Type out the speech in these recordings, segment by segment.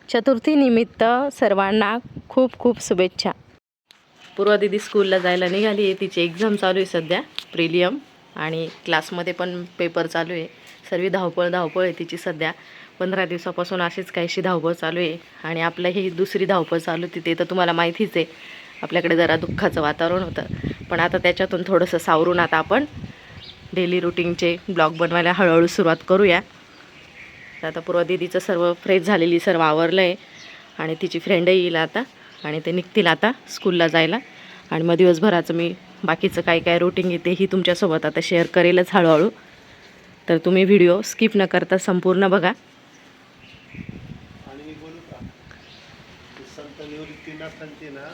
चतुर्थी निमित्त सर्वांना खूप खूप शुभेच्छा। पूर्वा दीदी स्कूलला जायला निघाली आहे। तिची एक्झाम चालू आहे सध्या, प्रिलियम, आणि क्लासमध्ये पण पेपर चालू आहे। सर्व धावपळ आहे तिची सध्या। 15 दिवसापासून अशीच काहीशी धावपळ चालू आहे आणि आपलं ही दुसरी धावपळ चालू होती। ते तर तुम्हाला माहितीच आहे, आपल्याकडे जरा दुःखाचं वातावरण होतं, पण आता त्याच्यातून थोडंसं सावरून आता आपण डेली रुटीनचे ब्लॉग बनवायला हळूहळू सुरुवात करूया। आता पूर्वा दीदीचं सर्व फ्रेश झालेली, सर्व आवरलं आहे आणि तिची फ्रेंडही येईल आता आणि ते निघतील आता स्कूलला जायला। आणि मग दिवसभराचं मी बाकीचं काय काय रुटीन आहे तेही तुमच्यासोबत आता शेअर करेलच हळूहळू। तर तुम्ही व्हिडिओ स्किप न करता संपूर्ण बघा। आणि मी बोलू का, संत निवृत्तीनाथांची ना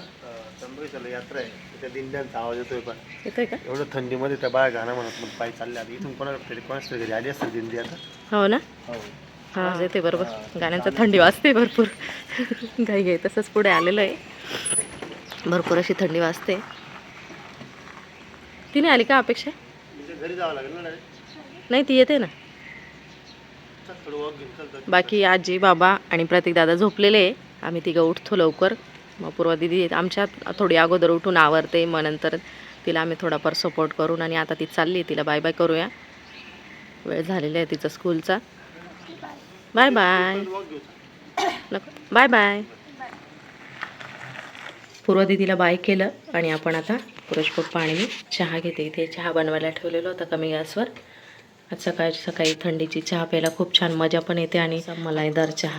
चंद्रेश्वरला यात्रा आहे, त्या दिंड्यांचा आवाज येतोय पण येतोय का? एवढं थंडीमध्ये त्या बाया गाणं म्हणत मग पायी चालले आता इथून कोणाच्या घरी आली असतील दिंडी आता। हो ना, हो हां येते बरोबर, गाण्यांचा थंडी वाजते भरपूर। घाई तसंच पुढे आलेलं आहे, भरपूर अशी थंडी वाजते। ती नाही आली का अपेक्षा? म्हणजे घरी जावं लागेल ना direct? नाही ती येते ना। चल थोडं वॉक घेऊन चल। बाकी आजी बाबा आणि प्रतीक दादा झोपलेले आहे, आम्ही तिघं उठतो लवकर। मग पूर्वा दीदी आमच्यात थोडी अगोदर उठून आवरते, मग नंतर तिला आम्ही थोडाफार सपोर्ट करून आणि आता ती चालली, तिला बाय बाय करूया, वेळ झालेला आहे तिचा स्कूलचा। बाय बाय, नको बाय बाय। पूर्वा दीदीला बाय केलं आणि आपण आता पुरुष पप्पा आणि मी चहा घेते। इथे चहा बनवायला ठेवलेलं होतं कमी गॅसवर। आज सकाळी थंडीची चहा प्यायला खूप छान मजा पण येते आणि मलाईदार चहा।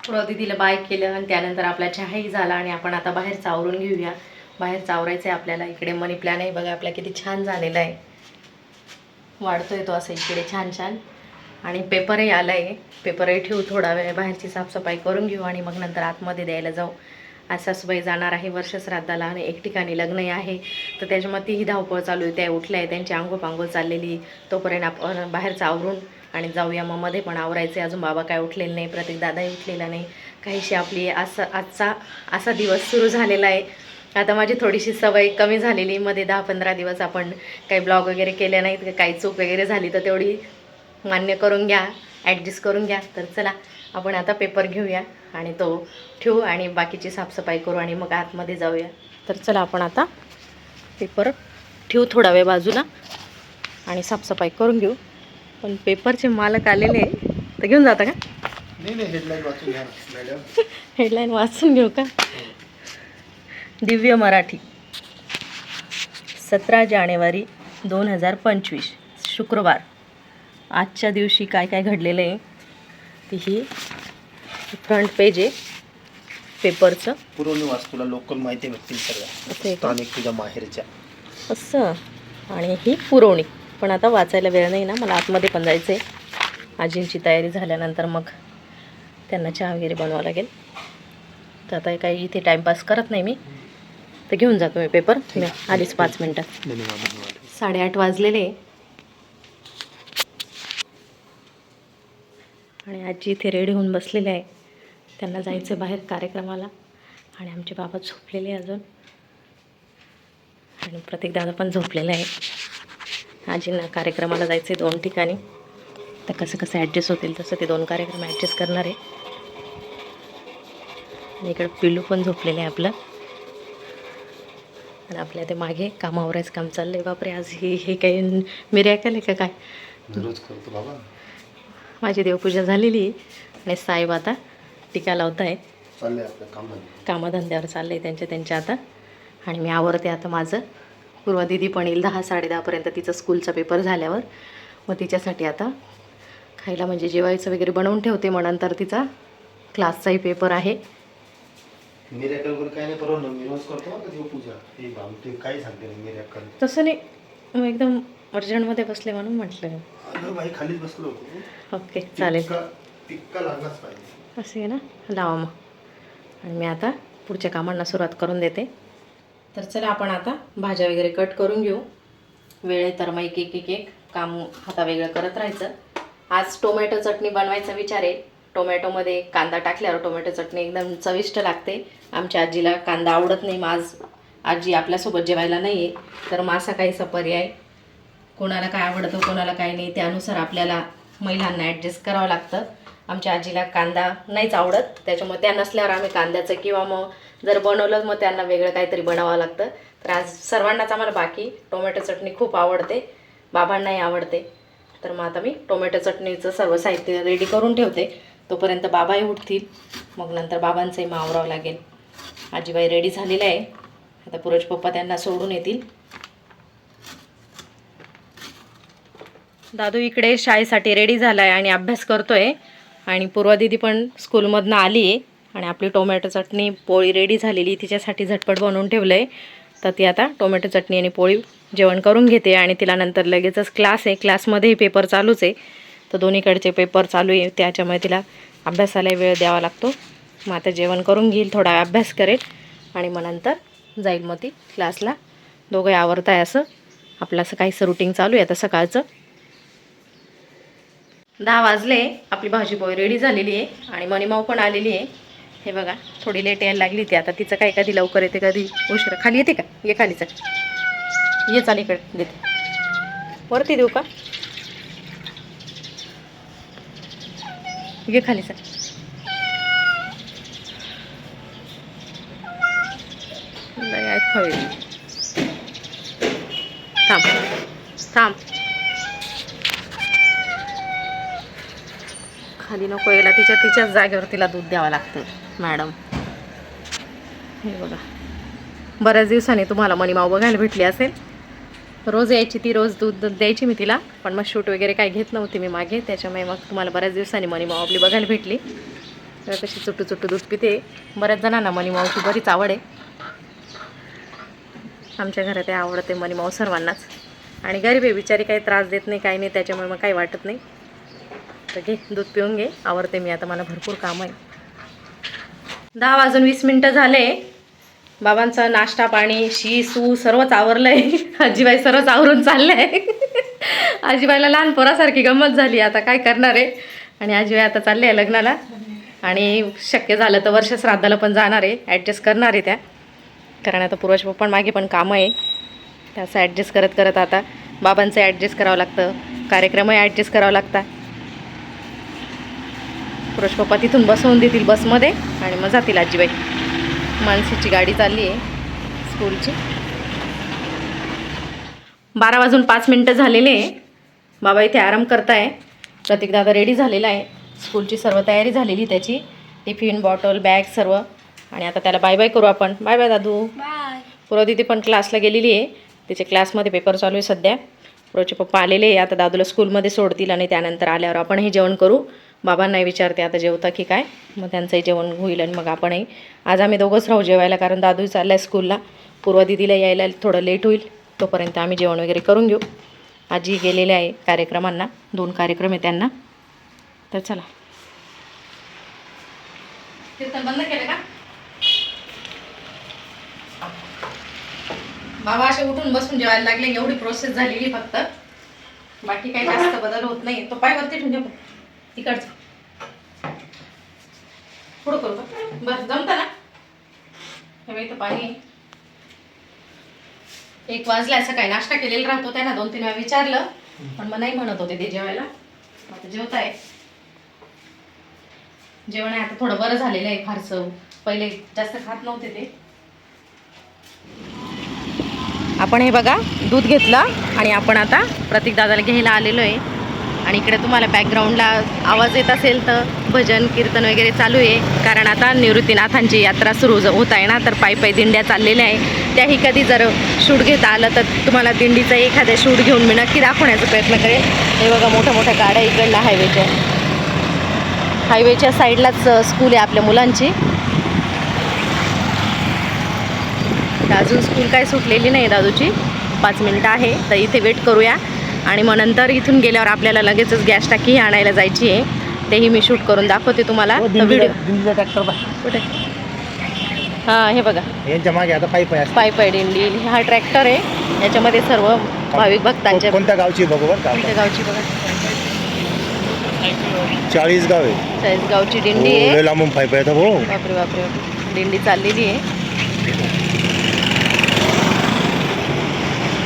पूर्वा दीदीला बाय केलं आणि त्यानंतर आपला चहाही झाला आणि आपण आता बाहेरचं आवरून घेऊया। बाहेरचं आवरायचं आहे आपल्याला। इकडे मनी प्लॅन आहे बघा आपला, किती छान झालेला आहे, वाढतोय तो असं इकडे छान छान। आणि पेपरही आला आहे, पेपरही ठेवू, थोडा वेळ बाहेरची साफसफाई करून घेऊ आणि मग नंतर आतमध्ये द्यायला जाऊ। आज सासूबाई जाणार आहे वर्षश्राद्धाला आणि एक ठिकाणी लग्नही आहे, तर त्याच्यामुळे तीही धावपळ चालू आहे। त्या उठल्या आहे, त्यांची आंघोळ चाललेली, तोपर्यंत आपण बाहेरचं आवरून आणि जाऊया। मग मध्ये पण आवरायचे, अजून बाबा काय उठलेले नाही, प्रतीक दादाही उठलेला नाही, काहीशी आपली आजचा असा दिवस सुरू झालेला आहे। आता माझी थोडीशी सवय कमी झालेली, मध्ये 10-15 दिवस आपण काही ब्लॉग वगैरे केले नाहीत, काही चूक वगैरे झाली तर तेवढी मान्य करून घ्या, ॲडजस्ट करून घ्या। तर चला आपण आता पेपर घेऊया आणि तो ठेवू आणि बाकीची साफसफाई करू आणि मग आतमध्ये जाऊया। तर चला आपण आता पेपर ठेवू थोडा वेळ बाजूला आणि साफसफाई करून घेऊ। पण पेपरचे मालक आलेले तर घेऊन जाता का? नाही हेडलाईन वाचून घ्या मॅडम। हेडलाईन वाचून घेऊ का? दिव्य मराठी, 17 जानेवारी 2025 शुक्रवार। आजच्या दिवशी काय काय घडलेलं आहे ती ही फ्रंट पेज आहे पेपरचं। पुरवणी वास्तूला लोकल माहिती भेटतील सगळ्या, स्थानिक तुझ्या माहेरच्या असं। आणि ही पुरवणी पण आता वाचायला वेळ नाही ना, मला आतमध्ये पण जायचं आहे। आजींची तयारी झाल्यानंतर मग त्यांना चहा वगैरे बनवावं लागेल। तर आता काही इथे टाईमपास करत नाही मी, तर घेऊन जातो मी पेपर। मी आलीच 5 मिनटात। 8:30 वाजलेले आणि आजी इथे रेडी होऊन बसलेले आहे, त्यांना जायचं बाहेर कार्यक्रमाला। आणि आमचे बाबा झोपलेले अजून आणि प्रतीक दादा पण झोपलेला आहे। आजींना कार्यक्रमाला जायचं आहे 2 ठिकाणी, तर कसं ॲडजस्ट होतील तसं ते 2 कार्यक्रम ॲडजस्ट करणार आहे। आणि इकडं पिल्लू पण झोपलेलं आहे आपलं, आणि आपल्या ते मागे कामावरच काम चाललं आहे। बापरे, आज हे काही मिरॅकल आहे का काय? रोज करतो बाबा। माझी देवपूजा झालेली आणि साहेब आता टीका लावत आहे, चाललंय आपलं कामधंद्यावर चाललं आहे त्यांच्या आता। आणि मी आवरते आता माझं। पूर्वा दीदी पण येईल 10-10:30पर्यंत, तिचा स्कूलचा पेपर झाल्यावर। मग तिच्यासाठी आता खायला म्हणजे जेवायचं वगैरे बनवून ठेवते, मग नंतर तिचा क्लासचाही पेपर आहे। मिरॅकल वगैरे काय नाही, परवा मी रोज करतो ना देवपूजा। ते भामते काय सांगते मिरॅकल तसं नाही, मग एकदम अर्जंटमध्ये बसले म्हणून म्हटलं। अगं बाई खालीच बसलो होतो। ओके चालेल, टिक्का लागलाच पाहिजे असं आहे ना, लावा मग। आणि मी आता पुढच्या कामांना सुरुवात करून देते। तर चला आपण आता भाज्या वगैरे कट करून घेऊ। वेळ आहे तर मग एक काम हाता वेगळं करत राहायचं। आज टोमॅटो चटणी बनवायचा विचार आहे। टोमॅटोमध्ये कांदा टाकल्यावर टोमॅटो चटणी एकदम चविष्ट लागते। आमच्या आजीला कांदा आवडत नाही, मग आज आजी आपल्यासोबत जेवायला नाही आहे तर मग असा काहीसा पर्याय, कोणाला काय आवडतं कोणाला काय नाही त्यानुसार आपल्याला महिलांना ॲडजस्ट करावं लागतं. आमच्या आजीला कांदा नाहीच आवडत, त्याच्यामुळे त्या नसल्यावर आम्ही कांद्याचं किंवा मग जर बनवलं मग त्यांना वेगळं काहीतरी बनवावं लागतं. तर आज सर्वांनाच आम्हाला बाकी टोमॅटो चटणी खूप आवडते, बाबांनाही आवडते. तर मग आता मी टोमॅटो चटणीचं सर्व साहित्य रेडी करून ठेवते, तोपर्यंत बाबाही उठतील, मग नंतर बाबांचंही मावरावं लागेल. आजीबाई रेडी झालेलं आहे, आता पुरोज पप्पा त्यांना सोडून येतील. दादू इकडे शाळेसाठी रेडी झाला आहे आणि अभ्यास करतो आहे, आणि पूर्वा दीदी पण स्कूलमधनं आली आहे, आणि आपली टोमॅटो चटणी पोळी रेडी झालेली, तिच्यासाठी झटपट बनवून ठेवलं आहे. तर ती आता टोमॅटो चटणी आणि पोळी जेवण करून घेते, आणि तिला नंतर लगेचच क्लास आहे, क्लासमध्येही पेपर चालूच आहे. तर दोन्हीकडचे पेपर चालू आहे, त्याच्यामुळे तिला अभ्यासाला वेळ द्यावा लागतो. मग आता जेवण करून घेईल, थोडा अभ्यास करेल, आणि मग नंतर जाईल मग ती क्लासला. दोघंही आवरत आहे, असं आपलं असं काहीसं रुटीन चालू आहे आता सकाळचं. 10 वाजले, आपली भाजी पोळी रेडी झालेली आहे, आणि मनीमाऊ पण आलेली आहे. हे बघा, थोडी लेट यायला लागली ती आता. तिचं काय कधी लवकर येते कधी उशिरा. खाली येते का? ये खाली चल, ये चाल इकडे देते. वरती देऊ का? ये खाली चल. लय आहेत खावी. थांब थांब, खाली नको यायला, तिच्याच जागेवर तिला दूध द्यावं लागतं मॅडम. हे बघा, बऱ्याच दिवसांनी तुम्हाला मनीमाऊ बघायला भेटली असेल. रोज यायची ती, रोज दूध द्यायची मी तिला, पण मग शूट वगैरे काही घेत नव्हती मी मागे, त्याच्यामुळे मग तुम्हाला बऱ्याच दिवसांनी मनीमाऊ आपली बघायला भेटली. तर कशी चुट्टू चुट्टू दूध पिते. बऱ्याच जणांना मनीमाऊची बरीच आवड आहे, आमच्या घरात ते आवडते मनीमाऊ सर्वांनाच. आणि गरीब आहे बिचारी, काही त्रास देत नाही काही नाही, त्याच्यामुळे मग काही वाटत नाही. तर घे दूध पिऊन घे, आवडते मी आता, मला भरपूर काम आहे. 10 वाजून 20 मिनटं झाले. बाबांचा नाश्ता पाणी शी सू सर्वच आवरलं आहे. आजीबाई सर्वच आवरून चाललं आहे. आजीबाईला लहान पोरासारखी गंमत झाली, आता काय करणार आहे. आणि आजीबाई आता चालले आहे लग्नाला, आणि शक्य झालं तर वर्षश्राद्धाला पण जाणार आहे, ॲडजस्ट करणार आहे त्या. कारण आता पूर्वज पप्पा मागे पण कामं आहे, त्याचं ॲडजस्ट करत करत आता बाबांचं ॲडजस्ट करावं लागतं, कार्यक्रमही ॲडजस्ट करावं लागतं. पुरुष पप्पा तिथून बसवून देतील बसमध्ये, आणि मग जातील आजीबाई. मानसीची गाडी चालली आहे स्कूलची. 12 वाजून 5 मिनटं झालेले आहे. बाबा इथे आराम करताय. प्रतीक दादा रेडी झालेला आहे, स्कूलची सर्व तयारी झालेली त्याची, टिफिन बॉटल बॅग सर्व. आणि आता त्याला बाय बाय करू आपण. बाय बाय दादू. बाय. पूर्व दीदी पण क्लासला गेलेली आहे, तिचे क्लासमध्ये पेपर चालू आहे सध्या. पूर्वचे पप्पा आलेले आहे, आता दादूला स्कूलमध्ये सोडतील, आणि त्यानंतर आल्यावर आपणही जेवण करू. बाबांनाही विचारते आता जेवता की काय, मग त्यांचंही जेवण होईल, आणि मग आपणही. आज आम्ही दोघंच राहू जेवायला, कारण दादू चालला आहे स्कूलला. पूर्व दीदीला यायला थोडं लेट होईल, तोपर्यंत आम्ही जेवण वगैरे करून घेऊ. आजी गेलेले आहे कार्यक्रमांना, 2 कार्यक्रम आहे त्यांना. तर चला. कीर्तन बंद केलं का? बाबा असे उठून बसून जेवायला लागले, एवढी प्रोसेस झालेली फक्त, बाकी काही जास्त बदल होत नाही. तो पाय वरती ठेवून घ्या तिकडचं, पुढं करू का? बस जमतं ना. हे इथं पाणी. 1 वाजला, असं काय नाश्ता केलेला राहतो त्यांना, 2-3 वेळा विचारलं, पण मग नाही म्हणत होते ते जेवायला. आता जेवताय. जेवण आहे आता थोडं बरं झालेलं आहे फारसं, पहिले जास्त खात नव्हते ते. आपण हे बघा दूध घेतलं, आणि आपण आता प्रतीक दादाला घ्यायला आलेलो आहे. आणि इकडे तुम्हाला बॅकग्राऊंडला आवाज येत असेल तर भजन कीर्तन वगैरे चालू आहे, कारण आता निवृत्तीनाथांची यात्रा सुरू होत आहे ना, तर पायी दिंड्या चाललेल्या आहे. त्याही कधी जर शूट घेता आलं तर तुम्हाला दिंडीचं एखाद्या शूट घेऊन मी नक्की दाखवण्याचा प्रयत्न करेल. हे बघा मोठ्या मोठ्या गाड्या इकडला हायवेच्या साईडलाच स्कूल आहे आपल्या मुलांची. अजून स्कूल काय सुटलेली नाही दादूची, 5 मिनटं आहे, तर इथे वेट करूया. आणि मग नंतर इथून गेल्यावर आपल्याला लगेचच गॅस टाकी आणायला जायची आहे, तेही मी शूट करून दाखवते तुम्हाला. व्हिडिओ ट्रॅक्टर कुठे? हां हे बघा, यांच्या मागे आता पायी दिंडी. हा ट्रॅक्टर आहे, याच्यामध्ये सर्व भाविक भक्तांच्या. कोणत्या गावची बघू बरं का? कोणत्या गावची बघा? 40 गाव आहे. 40 गावची दिंडी आहे. लांबून पायी येतं भाऊ. बापरे बापरे, दिंडी चाललेली आहे.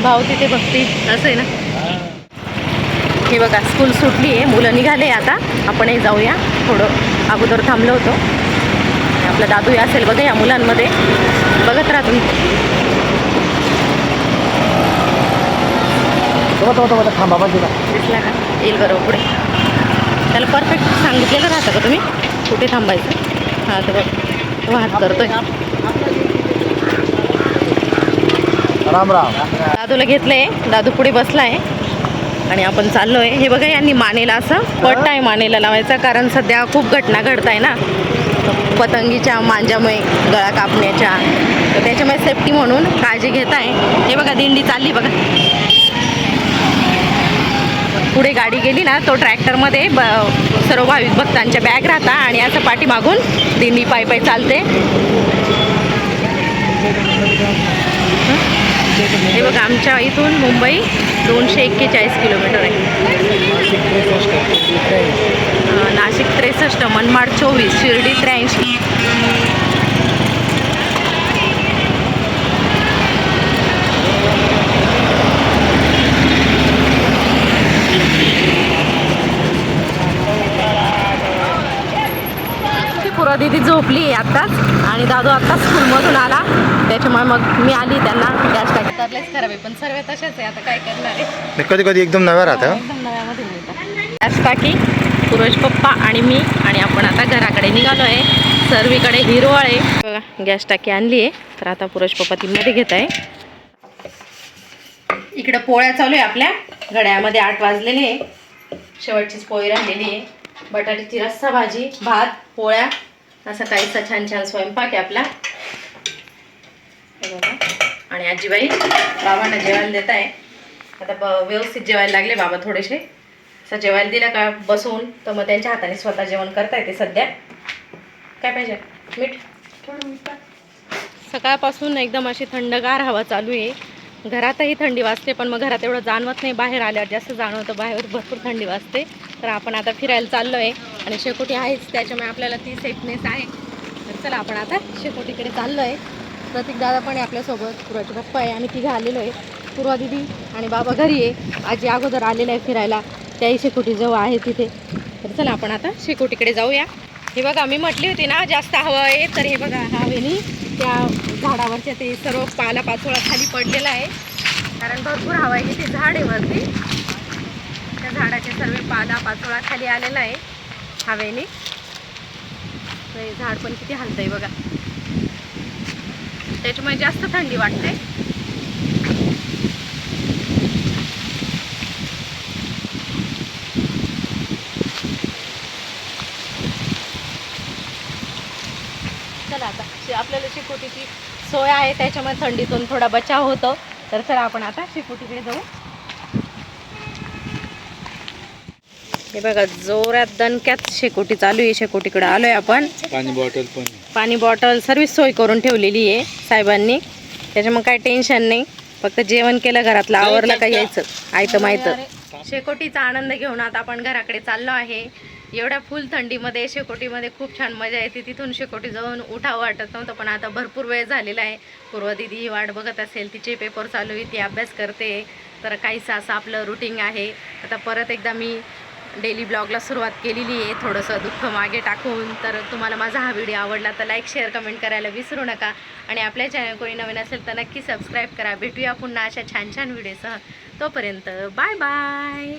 भाव तिथे भक्ती असं आहे ना. हे बघा स्कूल सुटली आहे, मुलं निघाले आता. आपणही जाऊया. थोडं अगोदर थांबलो होतो. आपला दादूही असेल बघा या मुलांमध्ये. बघत राहा तुम्ही. दिसला का? येईल बरोबर पुढे. त्याला परफेक्ट सांगितलेलं राहतं का तुम्ही कुठे थांबायचं? हां तर बघ वाहत करतोय. राम राम. दादूला घेतलंय, दादू पुढे बसलाय आणि आपण चाललोय. हे बघा यांनी मानेला असं पट्टा आहे मानेला लावायचा, कारण सध्या खूप घटना घडत आहे ना पतंगीच्या मांजामुळे, गळा कापण्याच्या, तर त्याच्यामुळे सेफ्टी म्हणून काळजी घेत आहे. हे बघा दिंडी चालली बघा. पुढे गाडी गेली ना तो ट्रॅक्टरमध्ये सर्व भाविक भक्तांच्या बॅग राहता आणि असं पाठीमागून दिंडी पायी पायी चालते. हे बघा आमच्या इथून मुंबई 241 किलोमीटर आहे. नाशिक 63, मनमाड 24, शिर्डी 83. पुरा दिदी झोपली आत्ताच आणि दादू आत्ताच स्कूलमधून आला, त्याच्यामुळे मग मी आली त्यांना गॅस टाकी तरलेच खराब आहे, पण सर्व तशाच आहे. आता काय करणार आहे. कधी कधी एकदम नव्या राहतं. एकदम नव्यामध्ये मिळतात. गॅस टाकी पुरोज पप्पा आणि मी, आणि आपण आता घराकडे निघालो आहे. सर्वीकडे हिरवळ आहे बघा. गॅस टाकी आणली आहे, तर आता पुरोज पप्पा ती मध्ये घेत आहे. इकडं पोळ्या चालू आहे आपल्या घड्यामध्ये. 8 वाजलेले आहे. शेवटचीच पोळी राहिलेली आहे. बटाट्याची रस्सा भाजी, भात, पोळ्या, असा काहीसा छान छान स्वयंपाक आहे आपला. आणि आजीबाई बाबांना जेवायला देत आहे. आता व्यवस्थित जेवायला लागले बाबा थोडेसे. असं जेवायला दिलं का बसून, तर मग त्यांच्या हाताने स्वतः जेवण करता येते. सध्या काय पाहिजे? मीठ. सकाळपासून एकदम अशी थंडगार हवा चालू आहे. घरातही थंडी वाजते, पण मग घरात एवढं जाणवत नाही. बाहेर आल्यावर जास्त जाणवतं. बाहेर भरपूर थंडी वाजते. तर आपण आता फिरायला चाललो आहे आणि शेकोटी आहेच, त्याच्यामुळे आपल्याला ती सेफनेस आहे. तर चला आपण आता शेकोटीकडे चाललो आहे. प्रतीक दादा पण आहे आपल्यासोबत, पूर्वाचे पप्पा आहे, आणि तिघं आलेलो आहे. पूर्वा दिदी आणि बाबा घरी आहे. आजी अगोदर आलेलं आहे फिरायला, त्याही शेकोटी जवळ आहे तिथे. तर चला आपण आता शेकोटीकडे जाऊया. हे बघा मी म्हटली होती ना जास्त हवा आहे, तर हे बघा हवेनी त्या झाडावरच्या ते सर्व पालापाचोळा खाली पडलेला आहे, कारण भरपूर हवा आहे. इथे झाड आहे वरती, त्या झाडाचे सर्व पालापाचोळा खाली आलेला आहे हवेने. हे झाड पण किती हलतंय बघा, त्याच्यामुळे जास्त थंडी वाटते. चला आता आपल्याला शेकोटीची सोय आहे, त्याच्यामुळे थंडीतून थोडा बचाव होतो. तर चला आपण आता शेकोटीकडे जाऊ. हे बघा जोरात दणक्यात शेकोटी चालू आहे. शेकोटीकडे आलोय आपण. पाणी बॉटल सर्विस सोय करून ठेवलेली आहे साहेबांनी, त्याच्यामुळे काही टेन्शन नाही. फक्त जेवण केलं, घरातलं आवरलं का यायचं आयतं माहितं. शेकोटीचा आनंद घेऊन आता आपण घराकडे चाललो आहे. एवढ्या फुल थंडीमध्ये शेकोटीमध्ये खूप छान मजा येते. तिथून शेकोटी जाऊन उठावं वाटत नव्हतं, पण आता भरपूर वेळ झालेला आहे. पूर्वा दिदी ही वाट बघत असेल, तिचे पेपर चालू आहे, ती अभ्यास करते. तर काहीसं असं आपलं रुटीन आहे. आता परत एकदा मी डेली ब्लॉगला सुरुवात केलेली आहे, थोडंसं दुःख मागे टाकून. तर तुम्हाला माझा हा व्हिडिओ आवडला तर लाईक शेअर कमेंट करायला विसरू नका, आणि आपल्या चॅनल कोणी नवीन असेल तर नक्की सबस्क्राईब करा. भेटूया पुन्हा अशा छान छान व्हिडिओसह. तोपर्यंत बाय बाय.